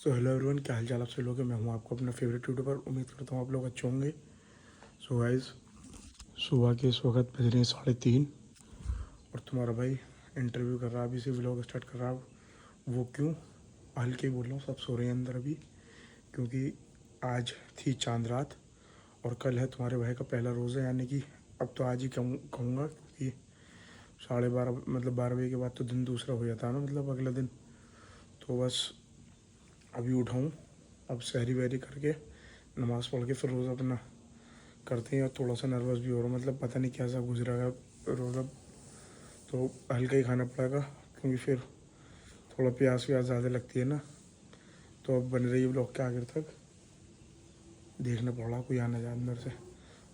So hello everyone, क्या हाल चाल आप सभी लोग हैं। मैं हूं आपको अपना फेवरेट यूट्यूबर। उम्मीद करता हूं आप लोग अच्छे होंगे। सो गाइस, सुबह के इस वक्त बज रहे हैं 3:30 और तुम्हारा भाई इंटरव्यू कर रहा है। अभी से व्लॉग स्टार्ट कर रहा है। वो क्यों, हल्के ही बोल रहा हूँ, सब सो रहे हैं अंदर अभी, क्योंकि आज थी चांद रात और कल है तुम्हारे भाई का पहला रोज़ा। यानी कि अब तो आज ही कहूँगा, क्योंकि 12:30 मतलब 12 बजे के बाद तो दिन दूसरा हो जाता है ना, मतलब अगला दिन। तो बस अभी उठाऊँ, अब सहरी वहरी करके नमाज़ पढ़ के फिर रोज़ा अपना करते हैं। और थोड़ा सा नर्वस भी हो रहा हूँ, मतलब पता नहीं कैसा गुजरेगा रोज़ा, तो हल्का ही खाना पड़ेगा, क्योंकि फिर थोड़ा प्यास व्यास ज़्यादा लगती है ना। तो अब बने रहिए ब्लॉग के आखिर तक, देखना पड़ रहा कोई आना जाए अंदर से।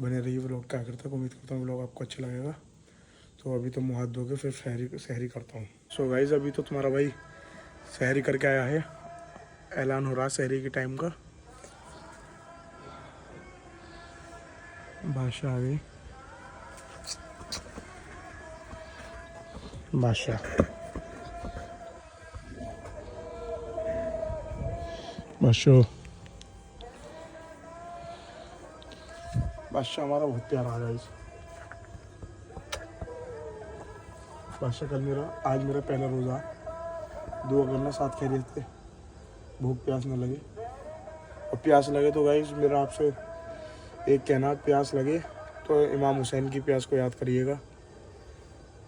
बने रहिए ब्लॉग के आखिर तक, उम्मीद करता हूँ ब्लॉग आपको अच्छा लगेगा। तो अभी तो मुँह हाथ धो के फिर सहरी करता हूँ। सो गाइज़, अभी तो तुम्हारा भाई सहरी करके आया है, ऐलान हो रहा है सहरी के टाइम का। बादशाह आ गई, बादशाह बादशाह बादशाह हमारा बहुत प्यारा आ गाइस। बादशाह आज मेरा पहला रोज़ा। दुआ करना साथ खैरियत से, भूख प्यास न लगे। और प्यास लगे तो गाइस मेरा आपसे एक कहना, प्यास लगे तो इमाम हुसैन की प्यास को याद करिएगा।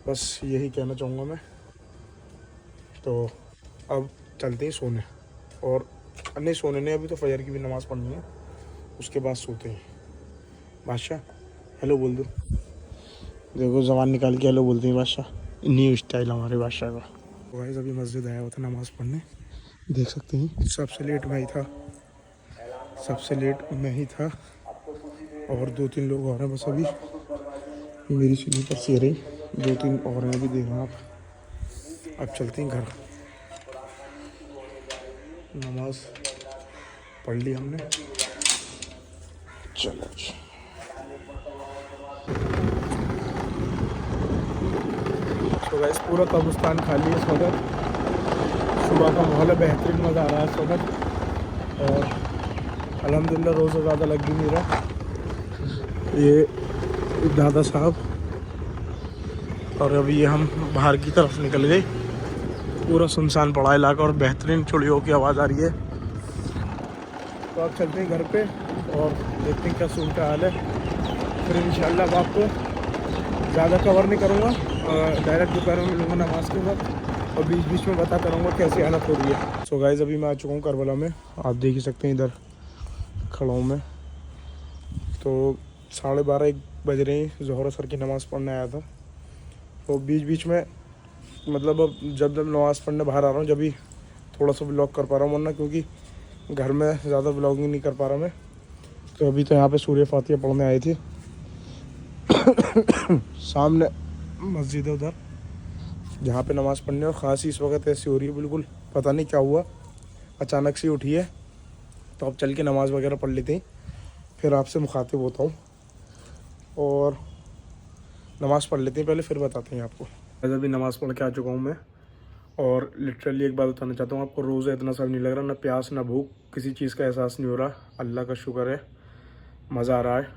बस यही कहना चाहूँगा मैं। तो अब चलते हैं सोने, और नहीं सोने नहीं, अभी तो फजर की भी नमाज़ पढ़नी है, उसके बाद सोते हैं। बादशाह हेलो बोल दो, देखो जबान निकाल के हेलो बोलते हैं बादशाह। न्यू स्टाइल हमारे बादशाह का। तो गाइस अभी मस्जिद आया हुआ था नमाज़ पढ़ने, देख सकते हैं। सबसे लेट मैं ही था, सबसे लेट मैं ही था, और 2-3 लोग और हैं बस। अभी मेरी स्लीपर से रही, 2-3 और हैं अभी, देखना आप। अब चलते हैं घर, नमाज पढ़ ली हमने, चलो। तो गाइस पूरा कब्रिस्तान खाली है इस वक्त। सुबह का माहौल है, बेहतरीन मज़ा आ रहा है इस वक्त। और अल्हम्दुलिल्लाह रोज़ा ज़्यादा लग भी नहीं रहा। ये दादा साहब, और अभी ये हम बाहर की तरफ निकल गए। पूरा सुनसान पड़ा इलाका और बेहतरीन चिड़ियों की आवाज़ आ रही है। तो आप चलते हैं घर पे और देखते हैं क्या सूरत हाल है। फिर इंशाल्लाह अब आपको ज़्यादा कवर नहीं करूँगा, डायरेक्ट दोपहर में मिलूँगा नमाज के वक्त, और बीच बीच में बताता रहूँगा कैसी हालत हो रही है। सो गाइस अभी मैं आ चुका हूँ करबला में, आप देख ही सकते हैं, इधर खड़ा हूँ मैं। तो 12:30-1 बज रहे हैं, ज़ोहर असर की नमाज़ पढ़ने आया था। तो बीच बीच में मतलब अब जब नमाज़ पढ़ने बाहर आ रहा हूँ, जब भी थोड़ा सा व्लॉग कर पा रहा हूँ, वरना क्योंकि घर में ज़्यादा व्लॉगिंग नहीं कर पा रहा मैं। तो अभी तो यहाँ पे सूर्य फातिहा पढ़ने आए थे। सामने मस्जिद है उधर जहाँ पे नमाज़ पढ़ने, और खांसी इस वक्त ऐसी हो रही है, बिल्कुल पता नहीं क्या हुआ, अचानक से उठी है। तो अब चल के नमाज़ वगैरह पढ़ लेते हैं, फिर आपसे मुखातिब होता हूँ और नमाज़ पढ़ लेते हैं पहले, फिर बताते हैं आपको। अभी नमाज़ पढ़ के आ चुका हूँ मैं, और लिटरली एक बात बताना चाहता हूँ आपको, रोज़ा इतना सब नहीं लग रहा, ना प्यास ना भूख, किसी चीज़ का एहसास नहीं हो रहा। अल्लाह का शुक्र है, मज़ा आ रहा है।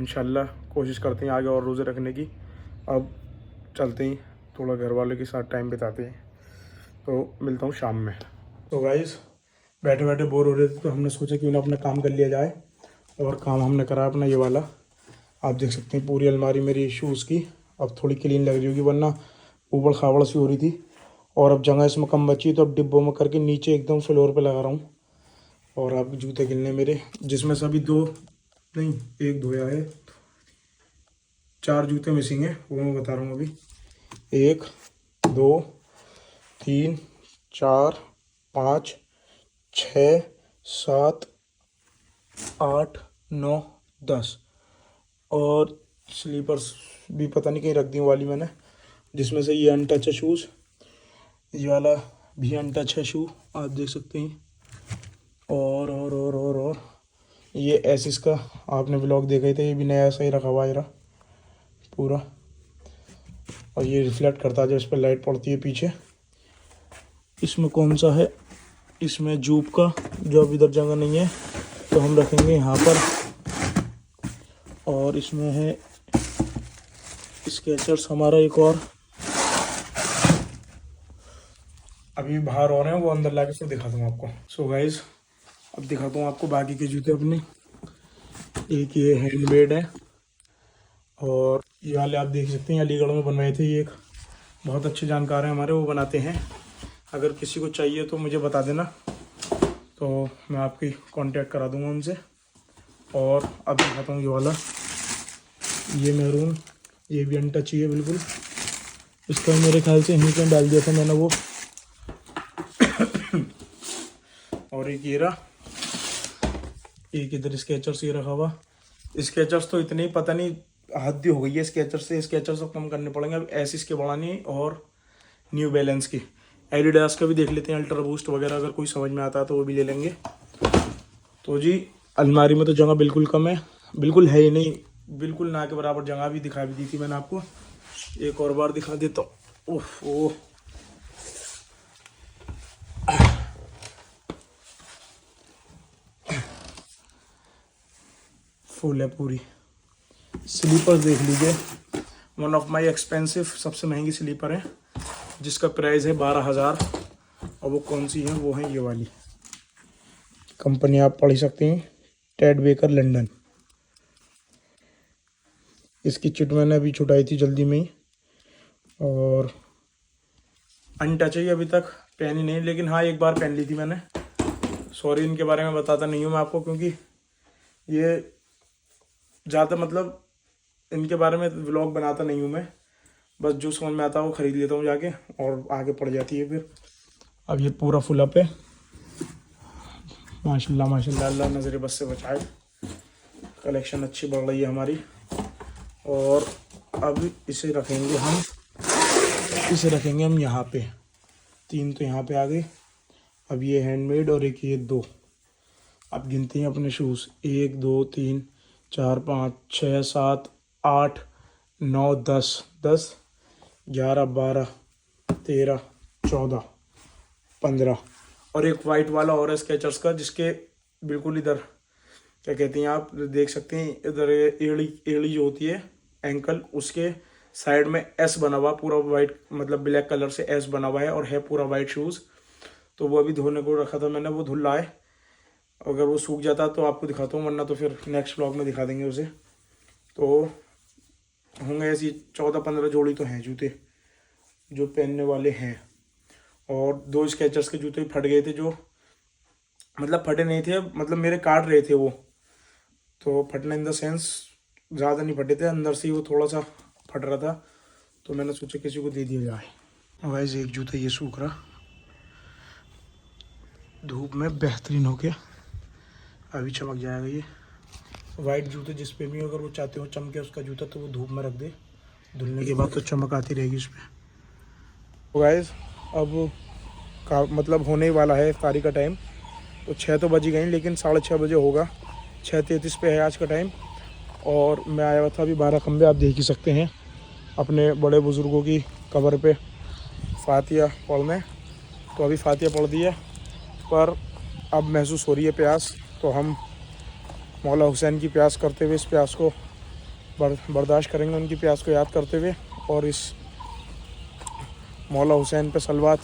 इंशाल्लाह कोशिश करते हैं आगे और रोज़े रखने की। अब चलते हैं, थोड़ा घर वालों के साथ टाइम बिताते हैं। तो मिलता हूँ शाम में। तो गाइस बैठे बैठे बोर हो रहे थे, तो हमने सोचा क्यों ना अपना काम कर लिया जाए, और काम हमने करा अपना ये वाला। आप देख सकते हैं पूरी अलमारी मेरी शूज़ की अब थोड़ी क्लीन लग रही होगी, वरना ऊबड़ खाबड़ सी हो रही थी। और अब जगह इसमें कम बची, तो अब डिब्बों में करके नीचे एकदम फ्लोर पे लगा रहा हूँ। और अब जूते गिनने मेरे, जिसमें से अभी 2 नहीं 1 धोया है, 4 जूते मिसिंग है, वो मैं बता रहा हूँ अभी। 1 2 3 4 5 6 7 8 9 10, और स्लीपर्स भी पता नहीं कहीं रख दी वाली मैंने, जिसमें से ये अनटच है शूज़, ये वाला भी अनटच है शू, आप देख सकते हैं। और ये एसिस का आपने व्लॉग देखा ही था, ये भी नया ऐसा ही रखा हुआ है पूरा। और ये रिफ्लेक्ट करता है जब इस पर लाइट पड़ती है पीछे। इसमें कौन सा है, इसमें जूप का, जो अब इधर जगह नहीं है तो हम रखेंगे यहाँ पर। और इसमें है स्केचर्स हमारा एक और, अभी बाहर हो रहे हैं, वो अंदर लाके फिर दिखाता हूँ आपको। सो गाइज अब दिखाता हूँ आपको बाकी के जूते अपने। एक ये हैंडमेड है और ये वाले आप देख सकते हैं अलीगढ़ में बनवाए थे। ये एक बहुत अच्छे जानकार हैं हमारे, वो बनाते हैं। अगर किसी को चाहिए तो मुझे बता देना, तो मैं आपकी कांटेक्ट करा दूंगा उनसे। और अब दिखाता हूँ ये वाला, ये मैरून, ये भी अनटच ही है बिल्कुल। इसका मेरे ख्याल से यहीं पे डाल दिया था मैंने वो। और एक ये रहा, एक इधर स्केचर्स ये रखा हुआ। स्केचर्स तो इतने ही पता नहीं हद हो गई है स्केचर्स से, स्केचर्स तो कम करने पड़ेंगे अब। एसिस के बढ़ानी और न्यू बैलेंस की, एडिडास का भी देख लेते हैं, अल्ट्रा बूस्ट वगैरह अगर कोई समझ में आता है तो वो भी ले लेंगे। तो जी अलमारी में तो जगह बिल्कुल कम है, बिल्कुल है ही नहीं, बिल्कुल ना के बराबर जगह भी दिखा भी दी थी मैंने आपको। एक और बार दिखा देता हूँ। ओह फुल है पूरी। स्लीपर्स देख लीजिए, वन ऑफ माई एक्सपेंसिव, सबसे महंगी स्लीपर है जिसका प्राइस है 12,000। और वो कौन सी है, वो है ये वाली कंपनी, आप पढ़ सकते हैं, टेड बेकर लंदन। इसकी चिट मैंने अभी छुटाई थी जल्दी में ही, और अनटच है अभी तक, पहनी नहीं, लेकिन हाँ एक बार पहन ली थी मैंने। सॉरी इनके बारे में बताता नहीं हूँ मैं आपको, क्योंकि ये ज़्यादा मतलब इनके बारे में व्लॉग बनाता नहीं हूँ मैं, बस जो समझ में आता है वो ख़रीद लेता हूँ जाके, और आगे पड़ जाती है फिर। अब ये पूरा फुल अप है, माशाल्लाह माशाल्लाह, अल्लाह नज़र बस से बचाए। कलेक्शन अच्छी बढ़ रही है हमारी। और अब इसे रखेंगे हम यहाँ पे। 3 तो यहाँ पे आ गए। अब ये हैंडमेड और एक ये 2। अब गिनते हैं अपने शूज़, 1 2 3 4 5 6 7 8 9 10 10 11 12 13 14 15। और एक वाइट वाला और है स्केचर्स का, जिसके बिल्कुल इधर क्या कहते हैं आप देख सकते हैं, इधर एड़ी जो होती है एंकल, उसके साइड में एस बना हुआ, पूरा वाइट मतलब ब्लैक कलर से एस बना हुआ है, और है पूरा वाइट शूज़। तो वो अभी धोने को रखा था मैंने, वो धुल रहा है। अगर वो सूख जाता तो आपको दिखाता हूँ, वरना तो फिर नेक्स्ट व्लॉग में दिखा देंगे उसे। तो होंगे ऐसी 14-15 जोड़ी तो हैं जूते जो पहनने वाले हैं। और 2 स्केचर्स के जूते फट गए थे, जो मतलब फटे नहीं थे, मतलब मेरे काट रहे थे वो, तो फटना इन द सेंस ज़्यादा नहीं फटे थे, अंदर से ही वो थोड़ा सा फट रहा था, तो मैंने सोचा किसी को दे दिया जाए। वैसे एक जूता ये सूख रहा, धूप में बेहतरीन हो गया, अभी चमक जाएगा। ये वाइट जूते जिस पे भी अगर वो चाहते हो चमके उसका जूता, तो वो धूप में रख दे, धुलने के बाद तो चमक आती रहेगी उस पर। तो गाइस अब का मतलब होने ही वाला है इफ्तारी का टाइम, तो 6 तो बज गए, लेकिन 6:30 बजे होगा। 6:33 पे है आज का टाइम। और मैं आया हुआ था अभी 12 खंबे, आप देख ही सकते हैं, अपने बड़े बुज़ुर्गों की कब्र पे फातिया पढ़ने। तो अभी फातिया पढ़ दी है, पर अब महसूस हो रही है प्यास, तो हम मौला हुसैन की प्यास करते हुए इस प्यास को बर्दाश्त करेंगे, उनकी प्यास को याद करते हुए, और इस मौला हुसैन पे सलवात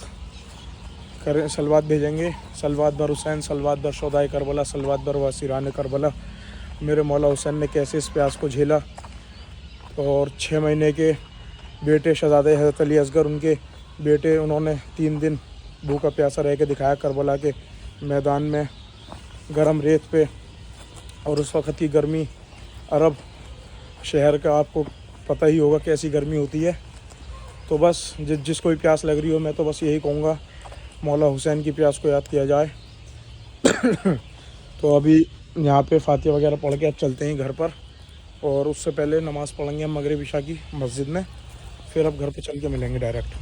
भेजेंगे। सलवात बर हुसैन, सलवात बर शोदाए करबला, सलवात बर वासिरान करबला। मेरे मौला हुसैन ने कैसे इस प्यास को झेला, और 6 महीने के बेटे शहज़ादे हज़रत अली असगर, उनके बेटे, उन्होंने 3 दिन भूखा प्यासा रह के दिखाया करबला के मैदान में, गरम रेत पे। और उस वक़्त की गर्मी, अरब शहर का आपको पता ही होगा कैसी गर्मी होती है। तो बस जिसको भी प्यास लग रही हो, मैं तो बस यही कहूँगा, मौला हुसैन की प्यास को याद किया जाए। तो अभी यहाँ पे फातिहा वगैरह पढ़ के अब चलते हैं घर पर, और उससे पहले नमाज़ पढ़ेंगे हम मगरिब इशा की मस्जिद में, फिर अब घर पे चल के मिलेंगे डायरेक्ट।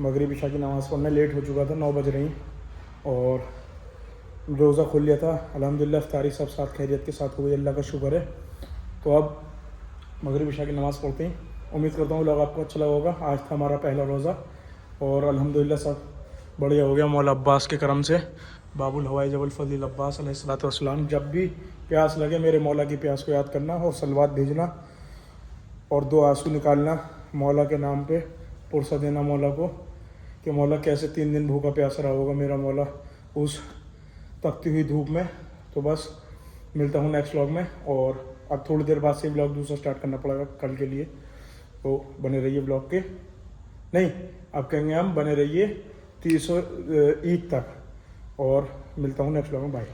मगरिब इशा की नमाज़ पढ़ने। लेट हो चुका था, 9 बज रही, और रोज़ा खोल लिया था अल्हम्दुलिल्लाह, इफ्तारी सब साथ खैरियत के साथ हुई, अल्लाह का शुक्र है। तो अब मगरिब इशा की नमाज़ पढ़ते हैं। उम्मीद करता हूँ लोग आपको अच्छा लगा होगा। आज था हमारा पहला रोज़ा और अल्हम्दुलिल्लाह सब बढ़िया हो गया मौला अब्बास के करम से। बाबुल हवाई जबल फजील अब्बास अलैहिस्सलातु वस्सलाम, जब भी प्यास लगे मेरे मौला की प्यास को याद करना और सलवात भेजना और 2 आंसू निकालना मौला के नाम पे, पुरसा देना मौला को कि मौला कैसे 3 दिन भूखा प्यासा रहा होगा मेरा मौला उस तपती हुई धूप में। तो बस मिलता हूँ नेक्स्ट व्लॉग में, और अब थोड़ी देर बाद से व्लॉग दूसरा स्टार्ट करना पड़ेगा कल के लिए। तो बने रहिए ब्लॉग के, नहीं अब कहेंगे हम बने रहिए 30 ईद तक, और मिलता हूँ नेक्स्ट व्लॉग में। बाय।